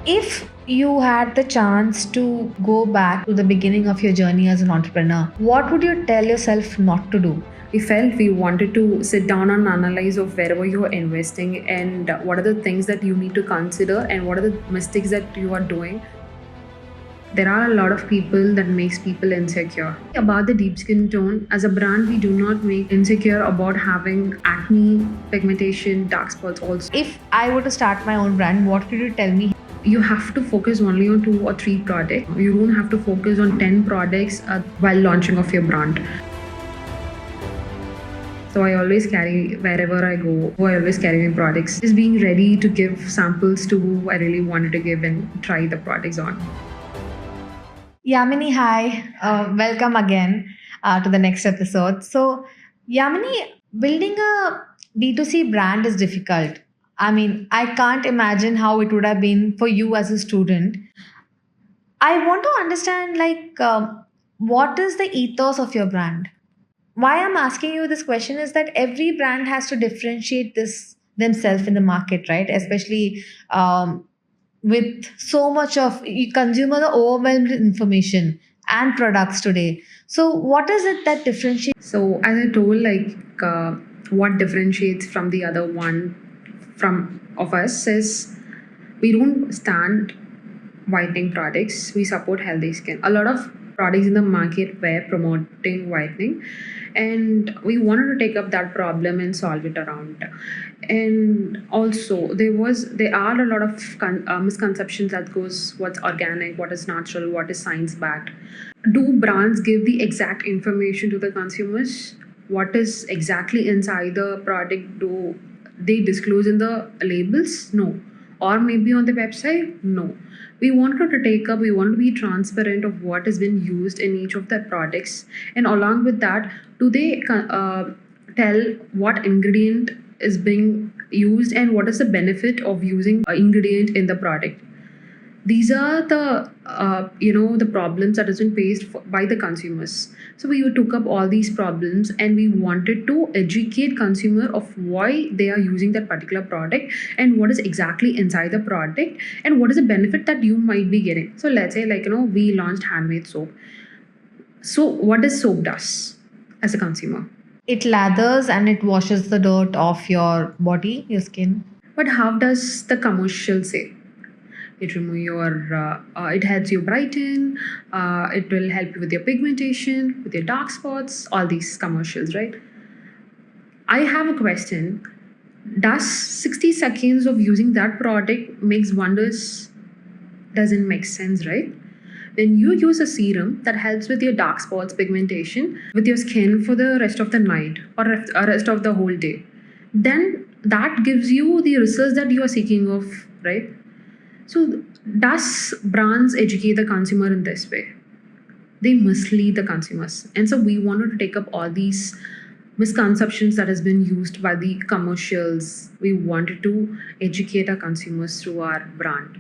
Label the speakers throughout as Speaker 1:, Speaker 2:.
Speaker 1: If you had the chance to go back to the beginning of your journey as an entrepreneur, what would you tell yourself not to do?
Speaker 2: We felt we wanted to sit down and analyze of wherever you're investing and what are the things that you need to consider and what are the mistakes that you are doing. There are a lot of people that makes people insecure about the deep skin tone. As a brand, we do not make insecure about having acne, pigmentation, dark spots also.
Speaker 1: If I were to start my own brand, what could you tell me?
Speaker 2: You have to focus only on 2 or 3 products. You don't have to focus on 10 products while launching of your brand. So I always carry, wherever I go, I always carry my products. Just being ready to give samples to who I really wanted to give and try the products on.
Speaker 1: Yamini, hi. Welcome again to the next episode. So, Yamini, building a B2C brand is difficult. I mean, I can't imagine how it would have been for you as a student. I want to understand, what is the ethos of your brand? Why I'm asking you this question is that every brand has to differentiate this themselves in the market, right? Especially with so much of consumer overwhelmed with information and products today. So, what is it that differentiates?
Speaker 2: So as I told, what differentiates from the other one from of us is we don't stand whitening products. We support healthy skin. A lot of products in the market were promoting whitening, and we wanted to take up that problem and solve it around. And also, there are a lot of misconceptions that goes what's organic, what is natural, what is science backed. Do brands give the exact information to the consumers? What is exactly inside the product? Do they disclose in the labels? No. Or maybe on the website? No. We want to be transparent of what has been used in each of the products. And along with that, do they tell what ingredient is being used and what is the benefit of using an ingredient in the product? These are the the problems that has been faced by the consumers. So we took up all these problems and we wanted to educate consumer of why they are using that particular product and what is exactly inside the product and what is the benefit that you might be getting. So let's say we launched handmade soap. So what does soap does as a consumer?
Speaker 1: It lathers and it washes the dirt off your body, your skin.
Speaker 2: But how does the commercial say? It remove your it helps you brighten, it will help you with your pigmentation, with your dark spots, all these commercials, right? I have a question. Does 60 seconds of using that product makes wonders? Doesn't make sense, right? When you use a serum that helps with your dark spots, pigmentation, with your skin for the rest of the night or rest of the whole day, then that gives you the results that you are seeking of, right? So, does brands educate the consumer in this way? They mislead the consumers. And so we wanted to take up all these misconceptions that has been used by the commercials. We wanted to educate our consumers through our brand.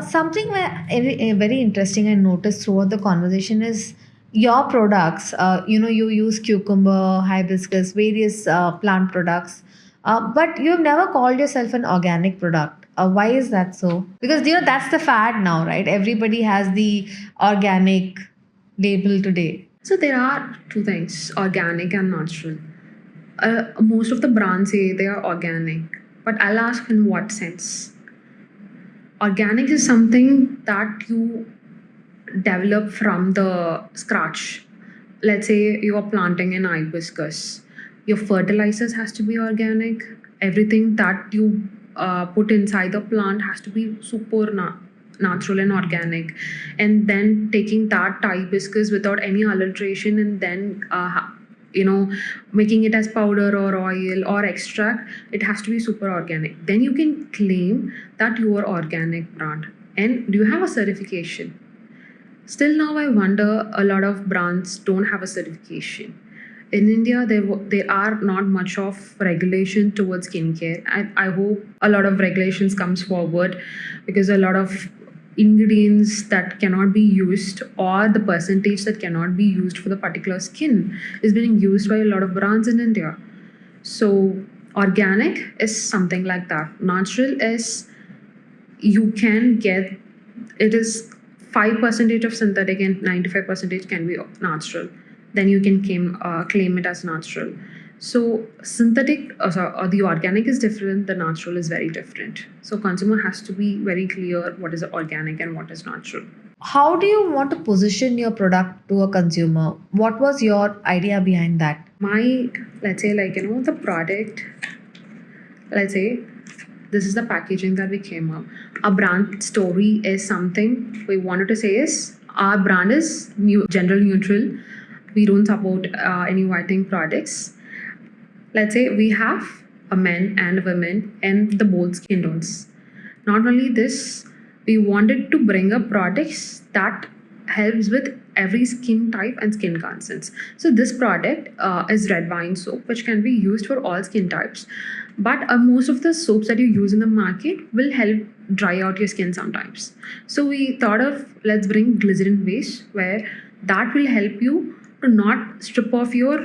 Speaker 1: Something very interesting I noticed throughout the conversation is your products. You use cucumber, hibiscus, various plant products, but you've never called yourself an organic product. Why is that so? Because that's the fad now, right? Everybody has the organic label today.
Speaker 2: So there are two things, organic and natural. Most of the brands say they are organic, but I'll ask in what sense? Organic is something that you develop from the scratch. Let's say you are planting an hibiscus. Your fertilizers has to be organic. Everything that you put inside the plant has to be super natural and organic. And then taking that hibiscus without any alteration and then making it as powder or oil or extract, it has to be super organic. Then you can claim that you are organic brand. And do you have a certification? Still now I wonder, a lot of brands don't have a certification. In India, there are not much of regulation towards skincare. I hope a lot of regulations comes forward because a lot of ingredients that cannot be used or the percentage that cannot be used for the particular skin is being used by a lot of brands in India. So organic is something like that. Natural is you can get it is 5% of synthetic and 95% can be natural. Then you can claim it as natural. So synthetic, or the organic is different, the natural is very different. So consumer has to be very clear what is organic and what is natural.
Speaker 1: How do you want to position your product to a consumer? What was your idea behind that?
Speaker 2: My, let's say, the product, let's say, this is the packaging that we came up. Our brand story is something we wanted to say is our brand is gender neutral. We don't support any whitening products. Let's say we have a men and women and the both skin tones. Not only this, we wanted to bring up products that helps with every skin type and skin concerns. So this product is red wine soap, which can be used for all skin types. But most of the soaps that you use in the market will help dry out your skin sometimes. So we thought of, let's bring glycerin base, where that will help you to not strip off your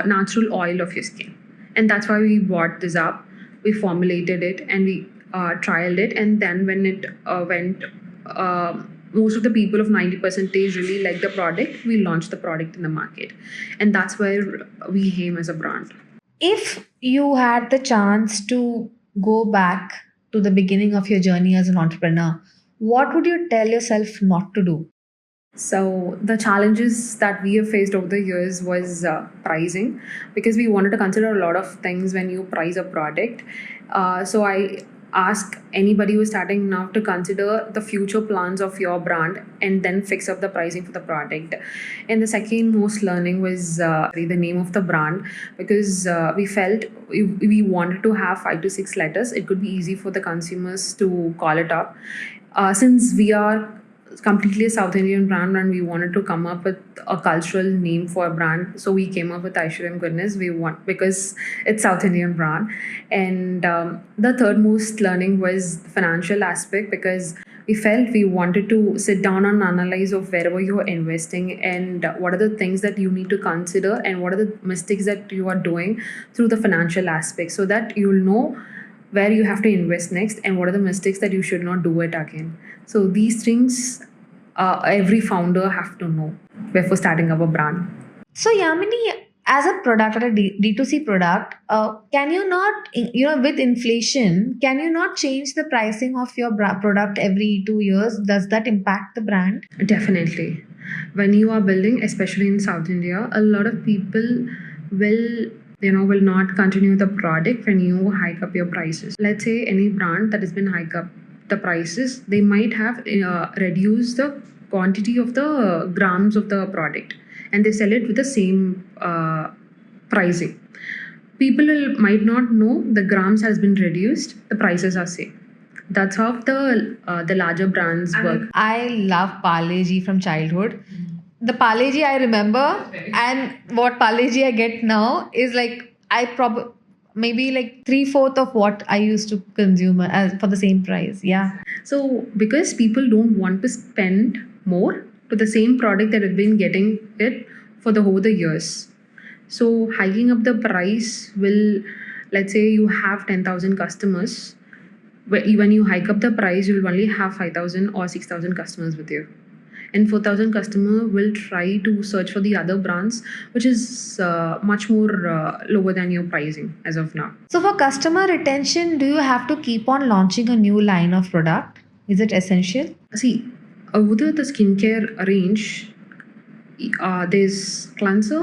Speaker 2: natural oil of your skin. And that's why we bought this up. We formulated it and we trialed it, and then when it went, most of the people of 90% really like the product, we launched the product in the market, and that's where we aim as a brand.
Speaker 1: If you had the chance to go back to the beginning of your journey as an entrepreneur, what would you tell yourself not to do?
Speaker 2: So the challenges that we have faced over the years was pricing, because we wanted to consider a lot of things when you price a product. So I ask anybody who's starting now to consider the future plans of your brand and then fix up the pricing for the product. And the second most learning was the name of the brand, because we felt we wanted to have 5 to 6 letters. It could be easy for the consumers to call it up. Since we are completely a South Indian brand and we wanted to come up with a cultural name for a brand, so we came up with Ishwaryam Goodness. We want, because it's South Indian brand. And the third most learning was the financial aspect, because we felt we wanted to sit down and analyze of wherever you're investing and what are the things that you need to consider and what are the mistakes that you are doing through the financial aspect, so that you'll know where you have to invest next and what are the mistakes that you should not do it again. So these things every founder have to know before starting up a brand.
Speaker 1: So, Yamini, as a product or a D2C product, can you not, with inflation, can you not change the pricing of your product every 2 years? Does that impact the brand?
Speaker 2: Definitely. When you are building, especially in South India, a lot of people will will not continue the product when you hike up your prices. Let's say any brand that has been hike up the prices, they might have reduced the quantity of the grams of the product, and they sell it with the same pricing. People might not know the grams has been reduced, the prices are same. That's how the larger brands work.
Speaker 1: I love Parle-G from childhood. The Parle-G I remember, and what Parle-G I get now is like I probably maybe like 3/4 of what I used to consume as for the same price. Yeah.
Speaker 2: So because people don't want to spend more to the same product that have been getting it for the whole the years. So hiking up the price will, let's say you have 10,000 customers. When you hike up the price, you will only have 5,000 or 6,000 customers with you. And 4,000 customer will try to search for the other brands, which is much more lower than your pricing as of now.
Speaker 1: So, for customer retention, do you have to keep on launching a new line of product? Is it essential?
Speaker 2: See, within the skincare range, there's cleanser,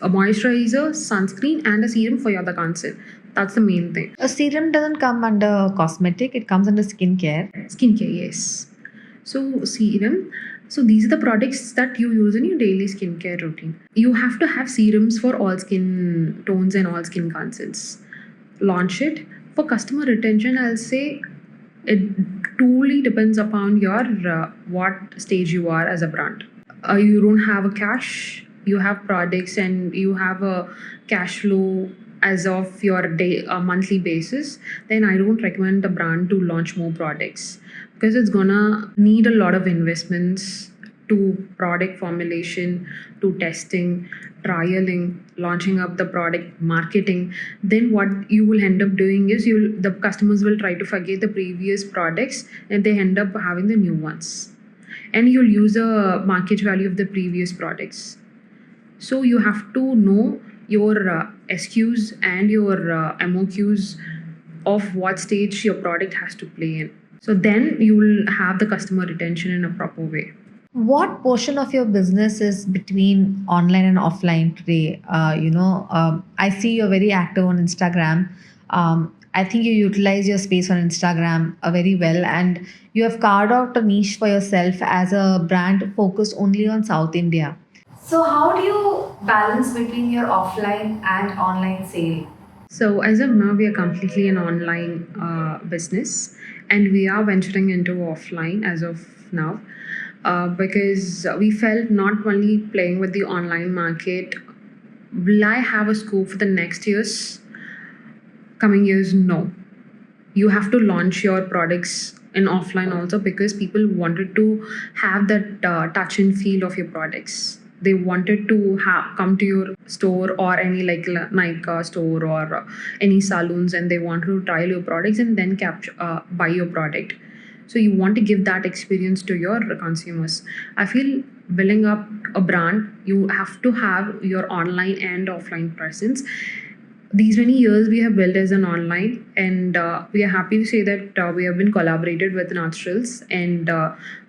Speaker 2: a moisturizer, sunscreen, and a serum for your other concern. That's the main thing.
Speaker 1: A serum doesn't come under cosmetic; it comes under skincare.
Speaker 2: Skincare, yes. So serum. So these are the products that you use in your daily skincare routine. You have to have serums for all skin tones and all skin concerns. Launch it. For customer retention, I'll say it truly depends upon your what stage you are as a brand. You don't have a cash, you have products and you have a cash flow as of your monthly basis, then I don't recommend the brand to launch more products, because it's gonna need a lot of investments to product formulation, to testing, trialing, launching up the product, marketing, then what you will end up doing is the customers will try to forget the previous products and they end up having the new ones. And you'll use the market value of the previous products. So you have to know your SQs and your MOQs of what stage your product has to play in. So then you will have the customer retention in a proper way.
Speaker 1: What portion of your business is between online and offline today? I see you're very active on Instagram. I think you utilize your space on Instagram very well, and you have carved out a niche for yourself as a brand focused only on South India. So, how do you balance between your offline and online sale?
Speaker 2: So as of now, we are completely an online business, and we are venturing into offline as of now, because we felt not only playing with the online market. Will I have a scope for the next years? Coming years, no. You have to launch your products in offline also, because people wanted to have that touch and feel of your products. They wanted to come to your store or any like Nika store or any saloons, and they wanted to trial your products and then capture buy your product. So you want to give that experience to your consumers. I feel building up a brand, you have to have your online and offline presence. These many years we have built as an online, and we are happy to say that we have been collaborated with naturals, and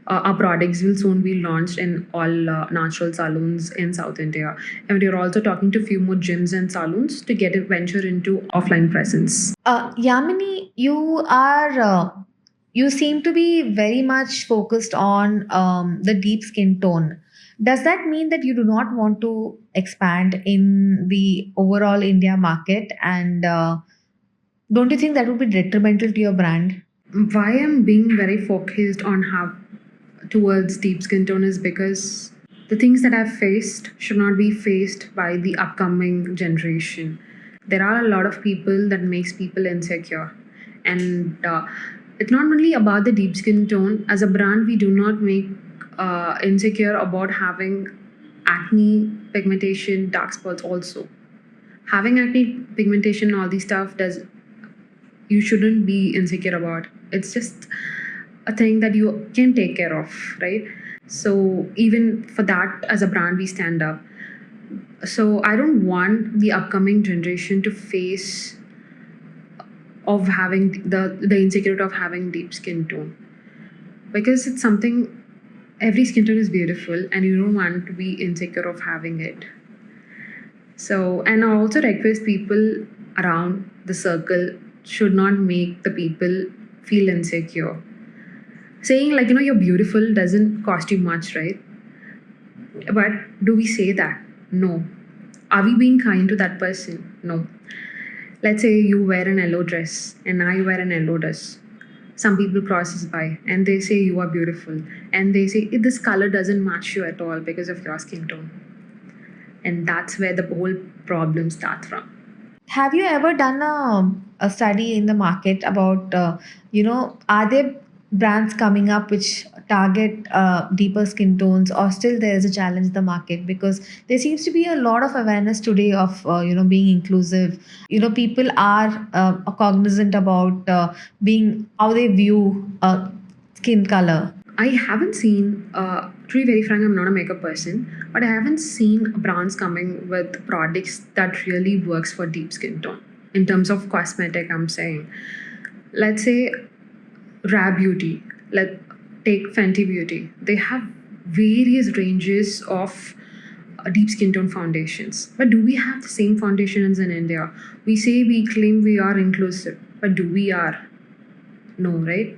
Speaker 2: our products will soon be launched in all natural salons in South India, and we are also talking to few more gyms and salons to get a venture into offline presence.
Speaker 1: Yamini, you seem to be very much focused on the deep skin tone. Does that mean that you do not want to expand in the overall India market? And don't you think that would be detrimental to your brand?
Speaker 2: Why I'm being very focused on how towards deep skin tone is because the things that I've faced should not be faced by the upcoming generation. There are a lot of people that makes people insecure, and it's not only about the deep skin tone. As a brand, we do not make insecure about having acne, pigmentation, dark spots. Also, having acne, pigmentation, all these stuff does you shouldn't be insecure about. It's just a thing that you can take care of, right? So even for that, as a brand, we stand up. So I don't want the upcoming generation to face of having the insecurity of having deep skin tone, because it's something, every skin tone is beautiful and you don't want to be insecure of having it. So, and I also request people around the circle should not make the people feel insecure. Saying like, you're beautiful doesn't cost you much, right? But do we say that? No. Are we being kind to that person? No. Let's say you wear an yellow dress and I wear an yellow dress. Some people crosses by and they say you are beautiful, and they say this color doesn't match you at all because of your skin tone. And that's where the whole problem starts from.
Speaker 1: Have you ever done a study in the market about, are there brands coming up which target deeper skin tones, or still there is a challenge in the market? Because there seems to be a lot of awareness today of, being inclusive. People are cognizant about being how they view skin color.
Speaker 2: I haven't seen, to be very frank, I'm not a makeup person, but I haven't seen brands coming with products that really works for deep skin tone. In terms of cosmetic, I'm saying, let's say Rare Beauty, let take Fenty Beauty. They have various ranges of deep skin tone foundations. But do we have the same foundations in India? We say we claim we are inclusive, but do we are? No, right?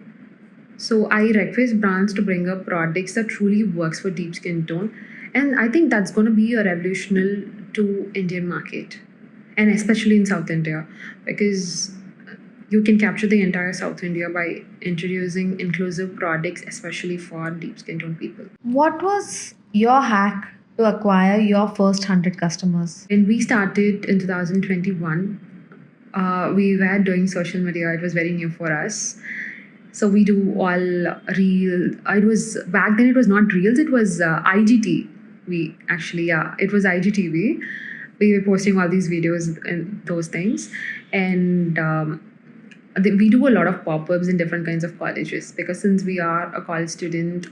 Speaker 2: So I request brands to bring up products that truly works for deep skin tone, and I think that's going to be a revolutionary to Indian market, and especially in South India, because you can capture the entire South India by introducing inclusive products, especially for deep skin tone people.
Speaker 1: What was your hack to acquire your first 100 customers?
Speaker 2: When we started in 2021, we were doing social media. It was very new for us. So we do all real. It was back then. It was not reels. It was IGTV. Actually, yeah, it was IGTV. We were posting all these videos and those things, and we do a lot of pop-ups in different kinds of colleges, because since we are a college student,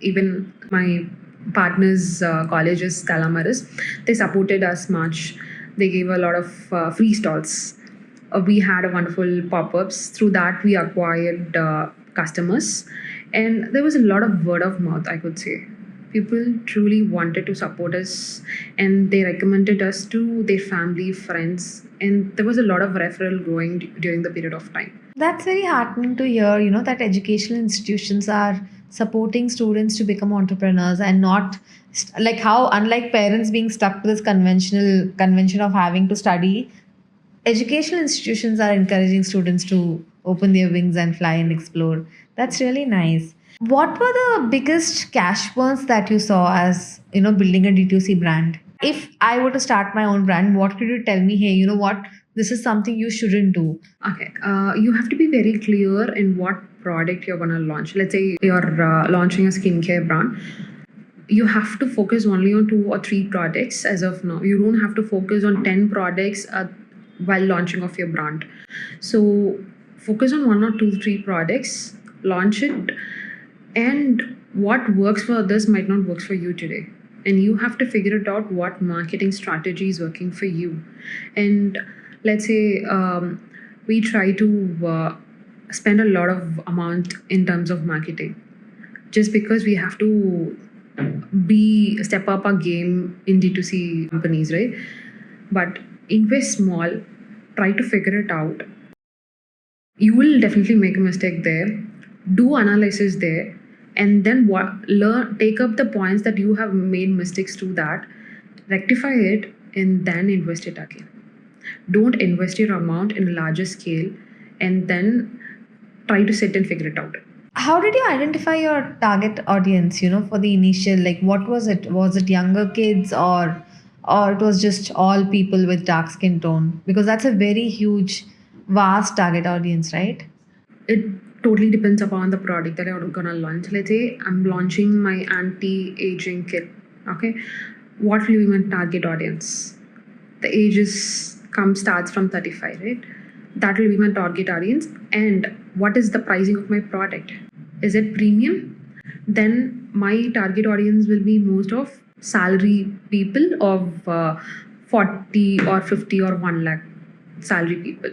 Speaker 2: even my partner's college is Talamaris, they supported us much. They gave a lot of free stalls. We had a wonderful pop-ups. Through that we acquired customers, and there was a lot of word of mouth, I could say. People truly wanted to support us, and they recommended us to their family, friends, and there was a lot of referral growing during the period of time.
Speaker 1: That's very heartening to hear, that educational institutions are supporting students to become entrepreneurs and not like how, unlike parents being stuck to this conventional convention of having to study, educational institutions are encouraging students to open their wings and fly and explore. That's really nice. What were the biggest cash burns that you saw as, building a D2C brand? If I were to start my own brand, what could you tell me? Hey, you know what? This is something you shouldn't do.
Speaker 2: Okay, you have to be very clear in what product you're going to launch. Let's say you're launching a skincare brand. You have to focus only on 2 or 3 products as of now. You don't have to focus on 10 products while launching of your brand. So focus on 1 or 2, 3 products, launch it, and what works for others might not work for you today. And you have to figure it out what marketing strategy is working for you. And let's say we try to spend a lot of amount in terms of marketing, just because we have to be step up our game in D2C companies, right? But invest small, try to figure it out. You will definitely make a mistake there. Do analysis there, and then take up the points that you have made mistakes to that, rectify it, and then invest it again. Don't invest your amount in a larger scale and then try to sit and figure it out.
Speaker 1: How did you identify your target audience, for the initial, like what was it? Was it younger kids or it was just all people with dark skin tone? Because that's a very huge, vast target audience, right?
Speaker 2: It totally depends upon the product that you're gonna launch. Let's say I'm launching my anti-aging kit. Okay, what will be my target audience? The ages starts from 35, right? That will be my target audience. And what is the pricing of my product? Is it premium? Then my target audience will be most of salary people of 40 or 50 or 1 lakh salary people.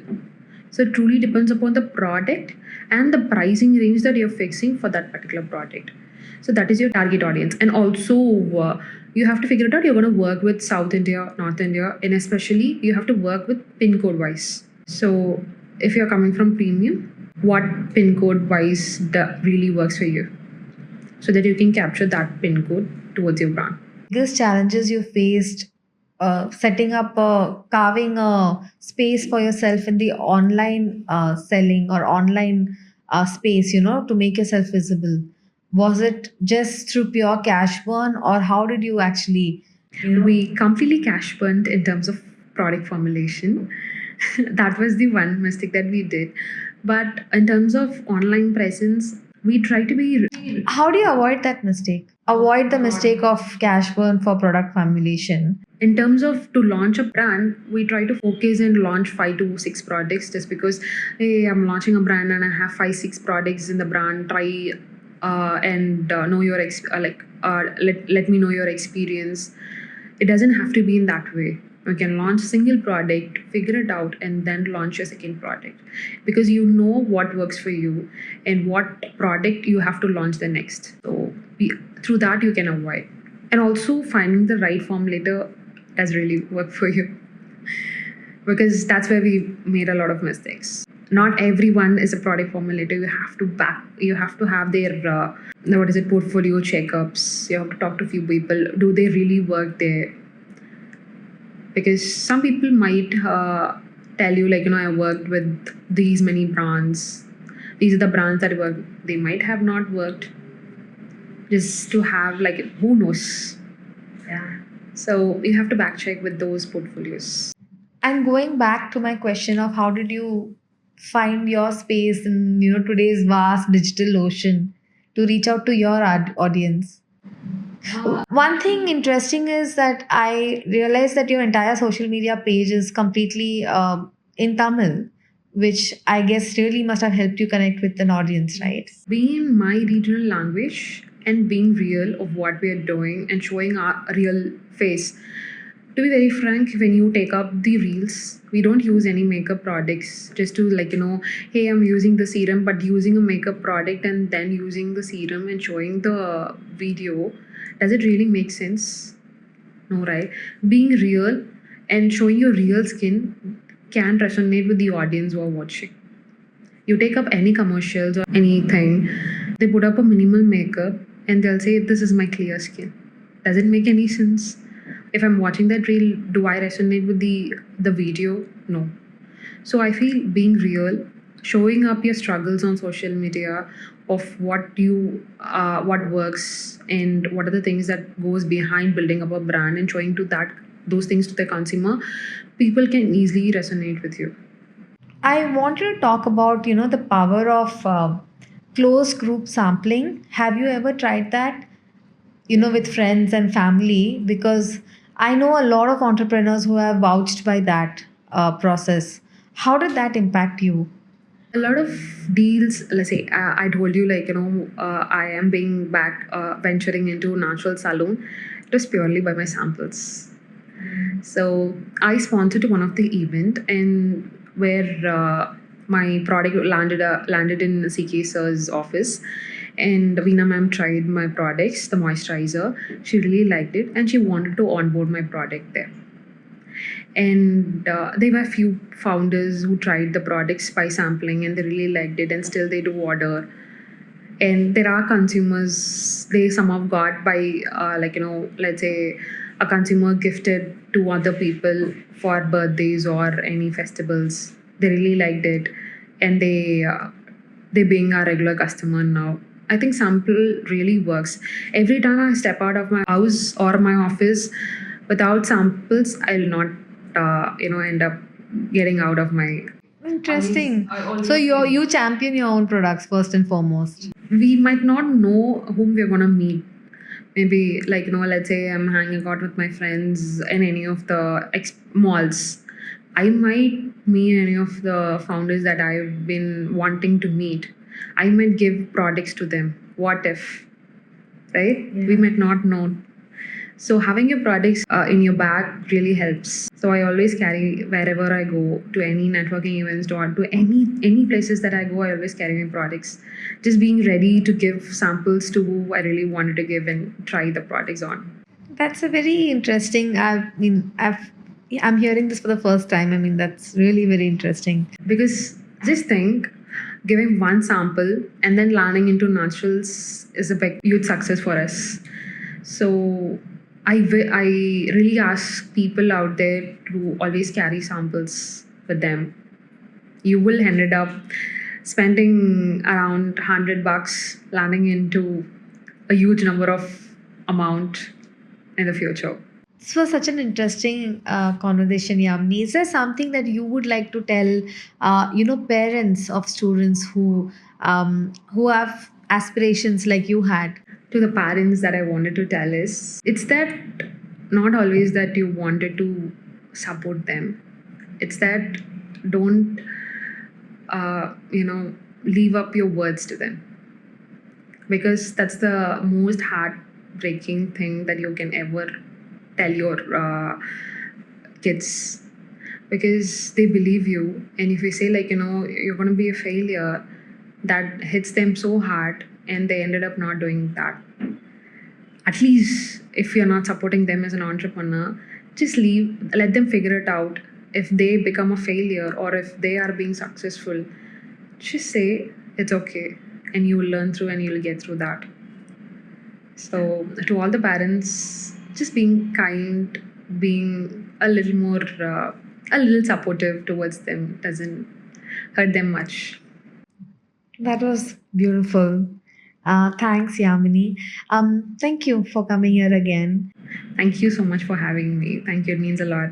Speaker 2: So it truly depends upon the product and the pricing range that you're fixing for that particular product. So that is your target audience. And also, you have to figure it out. You're going to work with South India, North India, and especially you have to work with pin code wise. So if you're coming from premium, what pin code wise really works for you, so that you can capture that pin code towards your brand.
Speaker 1: Biggest challenges you faced setting up, carving a space for yourself in the online selling or online space, to make yourself visible? Was it just through pure cash burn, or how did you actually,
Speaker 2: We completely cash burned in terms of product formulation. That was the one mistake that we did. But in terms of online presence, we try to be.
Speaker 1: how do you avoid that mistake? Avoid the mistake of cash burn for product formulation.
Speaker 2: In terms of to launch a brand, we try to focus and launch 5 to 6 products, just because, hey, I'm launching a brand and I have 5, 6 products in the brand. Try and know your let me know your experience. It doesn't have to be in that way. You can launch a single product, figure it out, and then launch your second product, because you know what works for you and what product you have to launch the next. So through that you can avoid. And also finding the right formulator does really work for you, because that's where we made a lot of mistakes. Not everyone is a product formulator. You have to have their portfolio checkups. You have to talk to a few people. Do they really work there? Because some people might tell you, like, I worked with these many brands. These are the brands that work. They might have not worked. Just to have, like, who knows? Yeah. So you have to back check with those portfolios.
Speaker 1: And going back to my question of how did you find your space in today's vast digital ocean to reach out to your audience. One thing interesting is that I realized that your entire social media page is completely in Tamil, which I guess really must have helped you connect with an audience, right?
Speaker 2: Being in my regional language and being real of what we are doing and showing our real face. To be very frank, when you take up the reels, we don't use any makeup products just to hey, I'm using the serum, but using a makeup product and then using the serum and showing the video, does it really make sense? No, right? Being real and showing your real skin can resonate with the audience who are watching. You take up any commercials or anything, they put up a minimal makeup and they'll say, "This is my clear skin." Does it make any sense? If I'm watching that reel, do I resonate with the video? No. So I feel being real, showing up your struggles on social media of what works and what are the things that goes behind building up a brand and showing to that those things to the consumer, people can easily resonate with you.
Speaker 1: I wanted to talk about, the power of close group sampling. Have you ever tried that, with friends and family? Because I know a lot of entrepreneurs who have vouched by that process. How did that impact you?
Speaker 2: A lot of deals, let's say, I told you, I am being back venturing into natural salon. It was purely by my samples. So I sponsored one of the event and where my product landed in CK sir's office, and Veena ma'am tried my products, the moisturizer. She really liked it and she wanted to onboard my product there. And there were a few founders who tried the products by sampling and they really liked it, and still they do order. And there are consumers, they some have got by let's say a consumer gifted to other people for birthdays or any festivals. They really liked it, and they being a regular customer now. I think sample really works. Every time I step out of my house or my office without samples, I'll not end up getting out of my.
Speaker 1: Interesting. So you champion your own products first and foremost.
Speaker 2: We might not know whom we're gonna meet. Maybe let's say I'm hanging out with my friends in any of the malls. I might meet any of the founders that I've been wanting to meet. I might give products to them. What if, right? Yeah. We might not know. So having your products in your bag really helps. So I always carry wherever I go, to any networking events or to any places that I go. I always carry my products. Just being ready to give samples to who I really wanted to give and try the products on.
Speaker 1: That's a very interesting. I'm hearing this for the first time. I mean, that's really very interesting.
Speaker 2: Because just think, giving one sample and then landing into naturals is a big huge success for us. So I really ask people out there to always carry samples with them. You will ended up spending around $100, landing into a huge number of amount in the future.
Speaker 1: This was such an interesting conversation, Yamini. Is there something that you would like to tell, parents of students who have aspirations like you had?
Speaker 2: To the parents that I wanted to tell is, it's that not always that you wanted to support them. It's that don't leave up your words to them, because that's the most heartbreaking thing that you can ever tell your kids, because they believe you, and if you say you're going to be a failure, that hits them so hard and they ended up not doing that. At least if you're not supporting them as an entrepreneur, just let them figure it out. If they become a failure or if they are being successful, just say it's okay and you will learn through and you'll get through that. So to all the parents, just being kind, being a little more a little supportive towards them doesn't hurt them much.
Speaker 1: That was beautiful. Thanks, Yamini. Thank you for coming here again.
Speaker 2: Thank you so much for having me. Thank you. It means a lot.